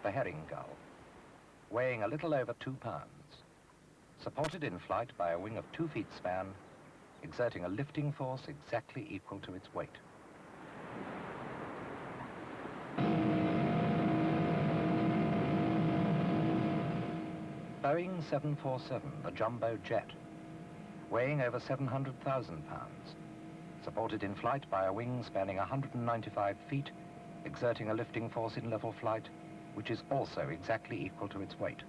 the herring gull, weighing a little over 2 pounds, supported in flight by a wing of 2 feet span, exerting a lifting force exactly equal to its weight. Boeing 747, the jumbo jet, weighing over 700,000 pounds, supported in flight by a wing spanning 195 feet, exerting a lifting force in level flight, which is also exactly equal to its weight.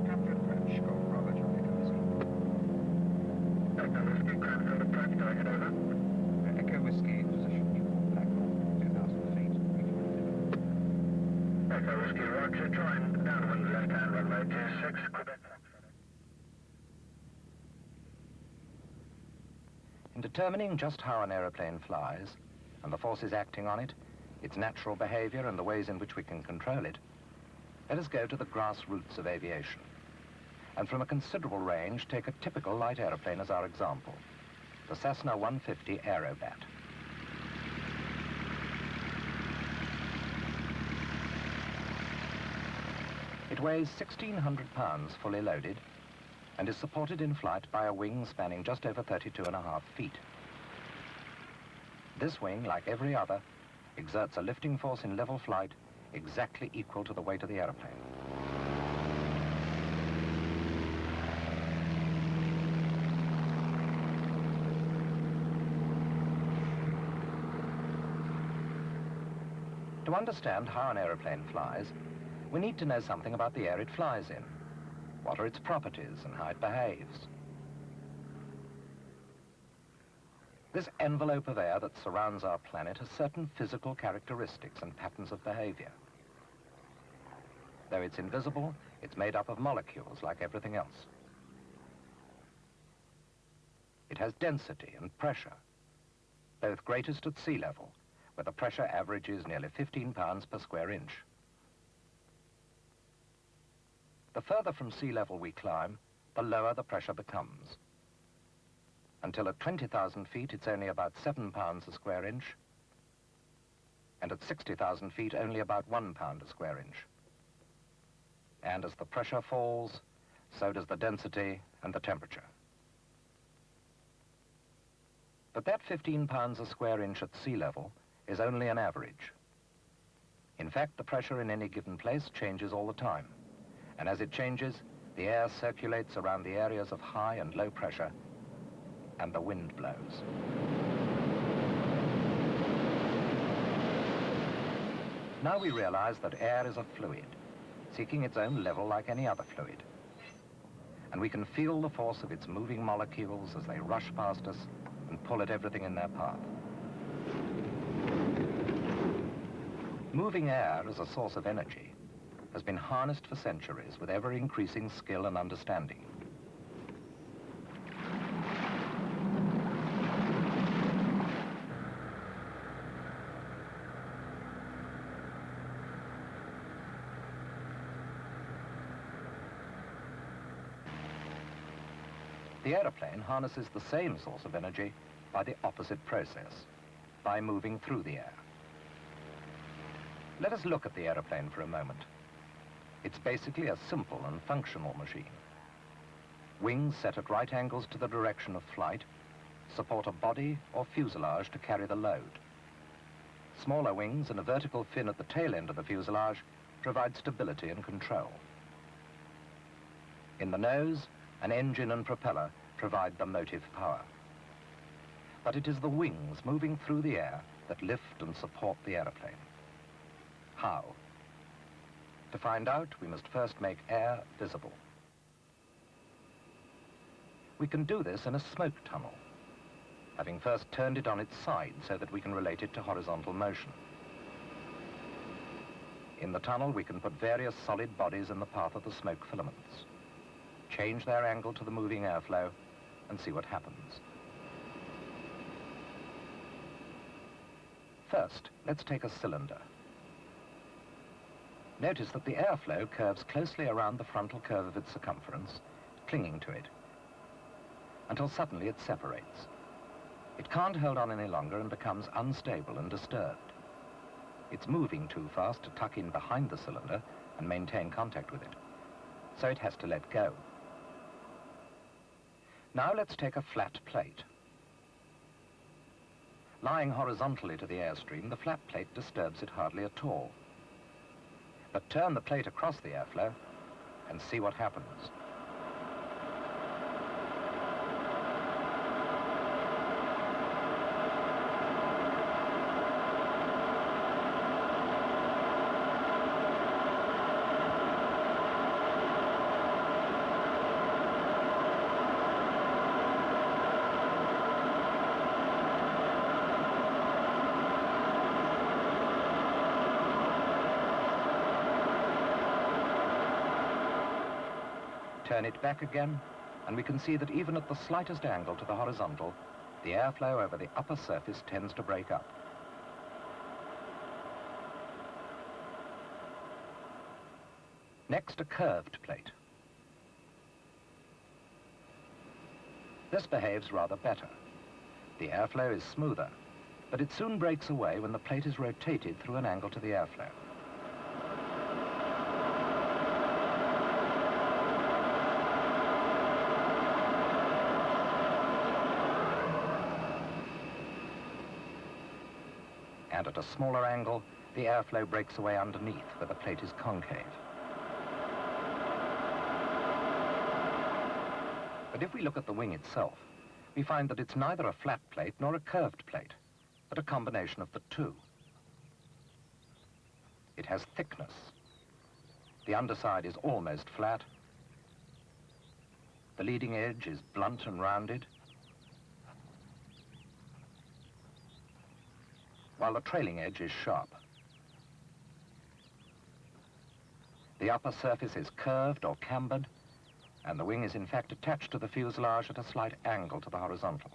Captain French, Golf Bravo, Charlie, Echo Whiskey. Echo Whiskey, ground field approach, directed over. Echo Whiskey, position Newport, Blackwell, 2,000 feet, Echo Whiskey, roger, trying downwind left-hand runway 26, Quebec. In determining just how an aeroplane flies, and the forces acting on it, its natural behavior and the ways in which we can control it, let us go to the grassroots of aviation. And from a considerable range, take a typical light aeroplane as our example, the Cessna 150 Aerobat. It weighs 1,600 pounds fully loaded and is supported in flight by a wing spanning just over 32.5 feet. This wing, like every other, exerts a lifting force in level flight exactly equal to the weight of the aeroplane. To understand how an aeroplane flies, we need to know something about the air it flies in. What are its properties and how it behaves? This envelope of air that surrounds our planet has certain physical characteristics and patterns of behavior. Though it's invisible, it's made up of molecules like everything else. It has density and pressure, both greatest at sea level, where the pressure averages nearly 15 pounds per square inch. The further from sea level we climb, the lower the pressure becomes, until at 20,000 feet it's only about 7 pounds a square inch, and at 60,000 feet only about 1 pound a square inch. And as the pressure falls, so does the density and the temperature. But that 15 pounds a square inch at sea level is only an average. In fact, the pressure in any given place changes all the time. And as it changes, the air circulates around the areas of high and low pressure, and the wind blows. Now we realize that air is a fluid, seeking its own level like any other fluid. And we can feel the force of its moving molecules as they rush past us and pull at everything in their path. Moving air as a source of energy has been harnessed for centuries with ever-increasing skill and understanding. The aeroplane harnesses the same source of energy by the opposite process, by moving through the air. Let us look at the aeroplane for a moment. It's basically a simple and functional machine. Wings set at right angles to the direction of flight support a body or fuselage to carry the load. Smaller wings and a vertical fin at the tail end of the fuselage provide stability and control. In the nose, an engine and propeller provide the motive power. But it is the wings moving through the air that lift and support the aeroplane. How? To find out, we must first make air visible. We can do this in a smoke tunnel, having first turned it on its side so that we can relate it to horizontal motion. In the tunnel, we can put various solid bodies in the path of the smoke filaments, change their angle to the moving airflow, and see what happens. First, let's take a cylinder. Notice that the airflow curves closely around the frontal curve of its circumference, clinging to it, until suddenly it separates. It can't hold on any longer and becomes unstable and disturbed. It's moving too fast to tuck in behind the cylinder and maintain contact with it. So it has to let go. Now let's take a flat plate. Lying horizontally to the airstream, the flat plate disturbs it hardly at all. But turn the plate across the airflow and see what happens. Turn it back again, and we can see that even at the slightest angle to the horizontal, the airflow over the upper surface tends to break up. Next, a curved plate. This behaves rather better. The airflow is smoother, but it soon breaks away when the plate is rotated through an angle to the airflow. And at a smaller angle, the airflow breaks away underneath, where the plate is concave. But if we look at the wing itself, we find that it's neither a flat plate nor a curved plate, but a combination of the two. It has thickness. The underside is almost flat. The leading edge is blunt and rounded, while the trailing edge is sharp. The upper surface is curved or cambered, and the wing is in fact attached to the fuselage at a slight angle to the horizontal.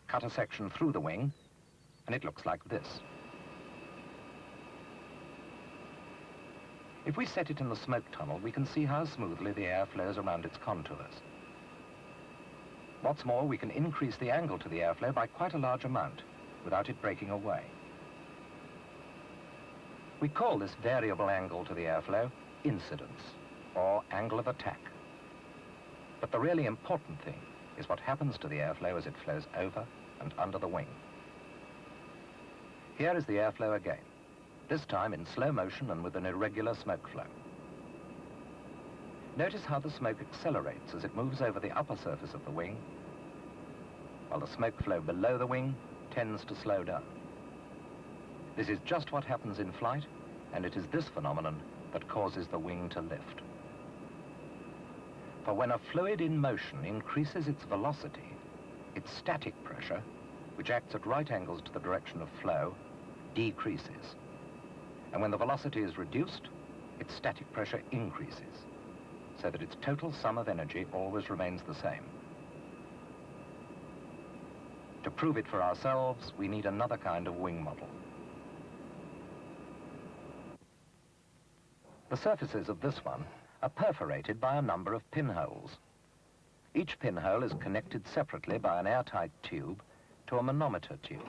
Cut a section through the wing, and it looks like this. If we set it in the smoke tunnel, we can see how smoothly the air flows around its contours. What's more, we can increase the angle to the airflow by quite a large amount without it breaking away. We call this variable angle to the airflow incidence, or angle of attack. But the really important thing is what happens to the airflow as it flows over and under the wing. Here is the airflow again, this time in slow motion and with an irregular smoke flow. Notice how the smoke accelerates as it moves over the upper surface of the wing, while the smoke flow below the wing tends to slow down. This is just what happens in flight, and it is this phenomenon that causes the wing to lift. For when a fluid in motion increases its velocity, its static pressure, which acts at right angles to the direction of flow, decreases. And when the velocity is reduced, its static pressure increases, so that its total sum of energy always remains the same. To prove it for ourselves, we need another kind of wing model. The surfaces of this one are perforated by a number of pinholes. Each pinhole is connected separately by an airtight tube to a manometer tube.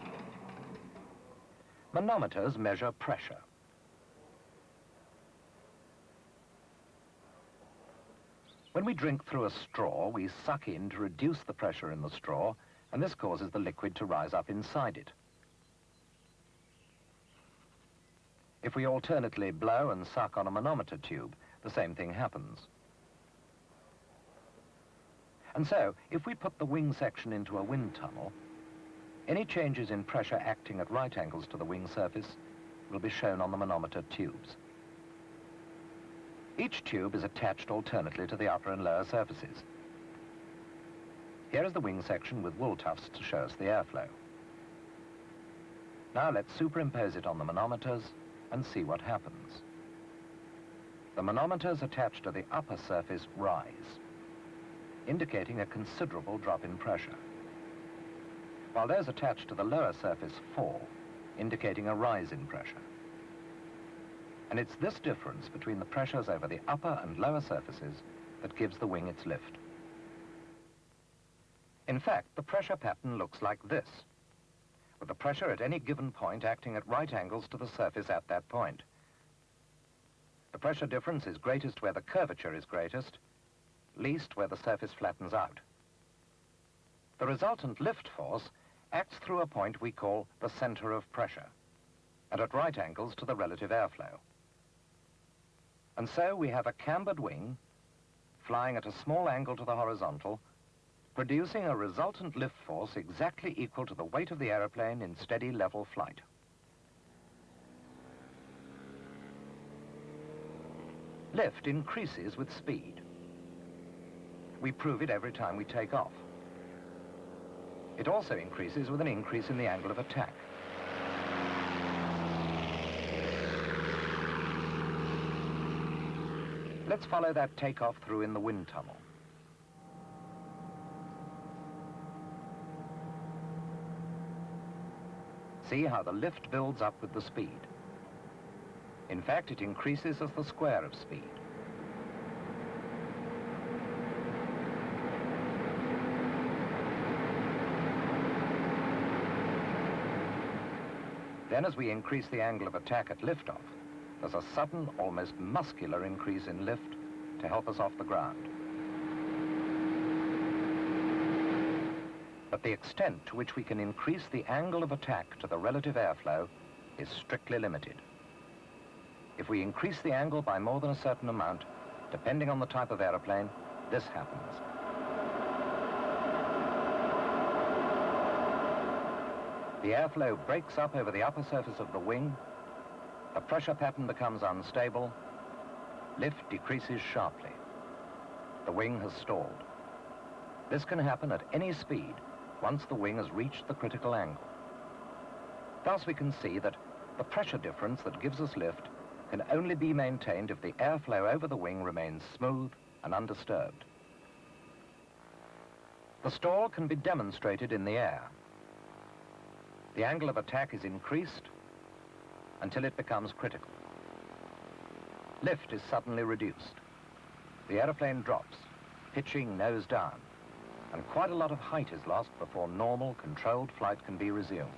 Manometers measure pressure. When we drink through a straw, we suck in to reduce the pressure in the straw, and this causes the liquid to rise up inside it. If we alternately blow and suck on a manometer tube, the same thing happens. And so, if we put the wing section into a wind tunnel, any changes in pressure acting at right angles to the wing surface will be shown on the manometer tubes. Each tube is attached alternately to the upper and lower surfaces. Here is the wing section with wool tufts to show us the airflow. Now let's superimpose it on the manometers and see what happens. The manometers attached to the upper surface rise, indicating a considerable drop in pressure, while those attached to the lower surface fall, indicating a rise in pressure. And it's this difference between the pressures over the upper and lower surfaces that gives the wing its lift. In fact, the pressure pattern looks like this, with the pressure at any given point acting at right angles to the surface at that point. The pressure difference is greatest where the curvature is greatest, least where the surface flattens out. The resultant lift force acts through a point we call the center of pressure, and at right angles to the relative airflow. And so we have a cambered wing flying at a small angle to the horizontal, producing a resultant lift force exactly equal to the weight of the aeroplane in steady level flight. Lift increases with speed. We prove it every time we take off. It also increases with an increase in the angle of attack. Let's follow that takeoff through in the wind tunnel. See how the lift builds up with the speed. In fact, it increases as the square of speed. Then as we increase the angle of attack at liftoff, there's a sudden, almost muscular increase in lift to help us off the ground. But the extent to which we can increase the angle of attack to the relative airflow is strictly limited. If we increase the angle by more than a certain amount, depending on the type of aeroplane, this happens. The airflow breaks up over the upper surface of the wing, the pressure pattern becomes unstable, lift decreases sharply. The wing has stalled. This can happen at any speed once the wing has reached the critical angle. Thus we can see that the pressure difference that gives us lift can only be maintained if the airflow over the wing remains smooth and undisturbed. The stall can be demonstrated in the air. The angle of attack is increased until it becomes critical. Lift is suddenly reduced. The aeroplane drops, pitching nose down, and quite a lot of height is lost before normal, controlled flight can be resumed.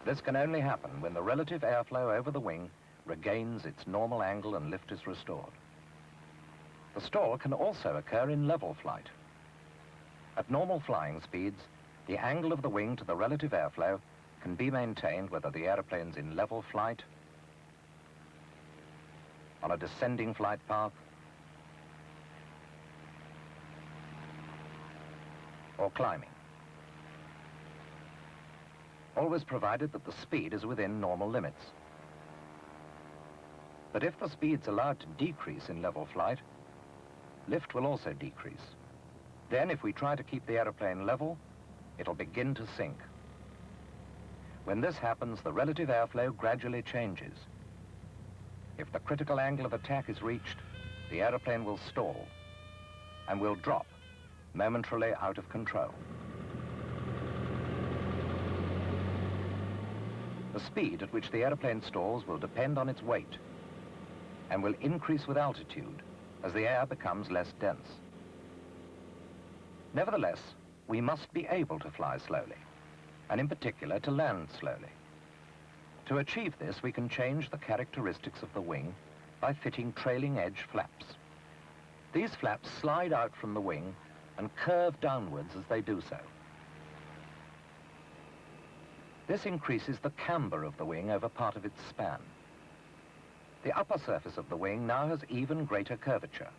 This can only happen when the relative airflow over the wing regains its normal angle and lift is restored. The stall can also occur in level flight. At normal flying speeds, the angle of the wing to the relative airflow can be maintained whether the aeroplane's in level flight, on a descending flight path, or climbing. Always provided that the speed is within normal limits. But if the speed's allowed to decrease in level flight, lift will also decrease. Then if we try to keep the aeroplane level, it'll begin to sink. When this happens, the relative airflow gradually changes. If the critical angle of attack is reached, the aeroplane will stall and will drop, momentarily out of control. The speed at which the aeroplane stalls will depend on its weight and will increase with altitude as the air becomes less dense. Nevertheless, we must be able to fly slowly, and in particular to land slowly. To achieve this, we can change the characteristics of the wing by fitting trailing edge flaps. These flaps slide out from the wing and curve downwards as they do so. This increases the camber of the wing over part of its span. The upper surface of the wing now has even greater curvature,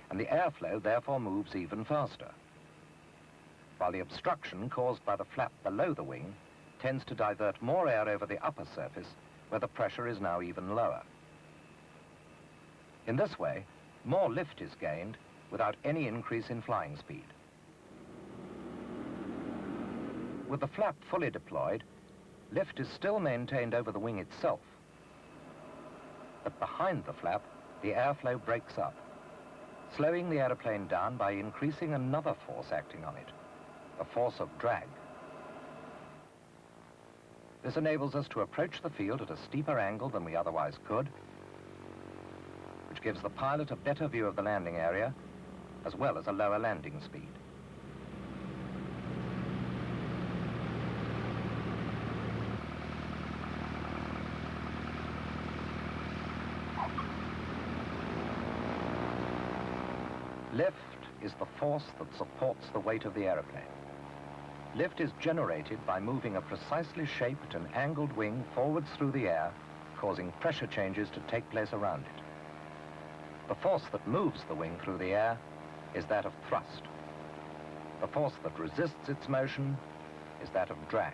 and the airflow therefore moves even faster, while the obstruction caused by the flap below the wing tends to divert more air over the upper surface, where the pressure is now even lower. In this way, more lift is gained without any increase in flying speed. With the flap fully deployed, lift is still maintained over the wing itself. But behind the flap, the airflow breaks up, slowing the aeroplane down by increasing another force acting on it, the force of drag. This enables us to approach the field at a steeper angle than we otherwise could, which gives the pilot a better view of the landing area, as well as a lower landing speed. Lift is the force that supports the weight of the aeroplane. Lift is generated by moving a precisely shaped and angled wing forwards through the air, causing pressure changes to take place around it. The force that moves the wing through the air is that of thrust. The force that resists its motion is that of drag.